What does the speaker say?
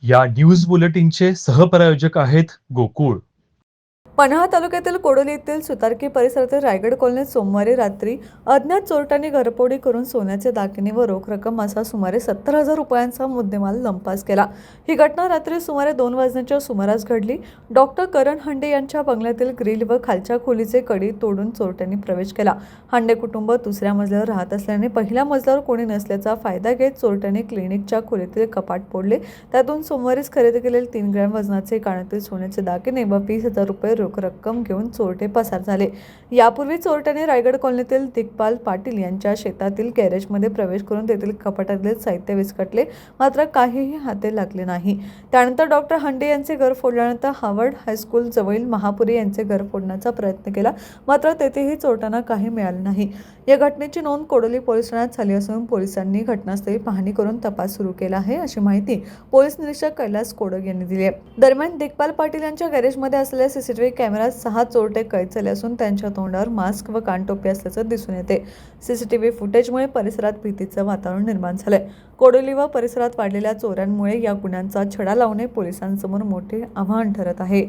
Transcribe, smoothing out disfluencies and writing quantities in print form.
या न्यूज बुलेटिनचे सहप्रायोजक आहेत गोकुळ. पन्हाळा तालुक्यातील कोडोली येथील सुतारकी परिसरातील रायगड कॉलनीत सोमवारी रात्री अज्ञात चोरट्यांनी घरफोडी करून सोन्याचे दागिने व रोख रक्कम असा सुमारे 70,000 रुपयांचा मुद्देमाल लंपास केला. ही घटना रात्री सुमारे 2 वाजण्याच्या सुमारास घडली. डॉक्टर करण हंडे यांच्या बंगल्यातील ग्रिल व खालच्या खोलीचे कडी तोडून चोरट्यांनी प्रवेश केला. हंडे कुटुंब दुसऱ्या मजल्यावर राहत असल्याने पहिल्या मजल्यावर कोणी नसल्याचा फायदा घेत चोरट्यांनी क्लिनिकच्या खोलीतील कपाट फोडले. त्यातून सोमवारीच खरेदी केलेले 3 ग्रॅम वजनाचे कानातील सोन्याचे दागिने व 20,000 रुपये रोख रक्कम घेऊन चोरटे पसार झाले. यापूर्वी चोरट्याने रायगड कॉलनीतील दिग्पाल पाटील यांच्या शेतातील गॅरेजमध्ये प्रवेश करून तेथील कपाटातले साहित्य विस्कटले, मात्र काहीही हाती लागले नाही. त्यानंतर डॉक्टर हंडे यांचे घर फोडल्यानंतर हार्वर्ड हायस्कूल जवळील महापुरी यांचे घर फोडण्याचा प्रयत्न केला, मात्र तेथेही चोरट्यांना काही मिळाले नाही. या घटनेची नोंद कोडोली पोलीस ठाण्यात झाली असून पोलिसांनी घटनास्थळी पाहणी करून तपास सुरू केला आहे, अशी माहिती पोलीस निरीक्षक कैलास कोडक यांनी दिली आहे. दरम्यान दिग्पाल पाटील यांच्या गॅरेजमध्ये असलेल्या सीसीटीव्ही कॅमेऱ्यात 6 चोरटे कैद झाले असून त्यांच्या तोंडावर मास्क व कानटोपी असल्याचं दिसून येते. सीसीटीव्ही फुटेजमुळे परिसरात भीतीचं वातावरण निर्माण झालंय. कोडोली व परिसरात वाढलेल्या चोऱ्यांमुळे या गुन्ह्यांचा छडा लावणे पोलिसांसमोर मोठे आव्हान ठरत आहे.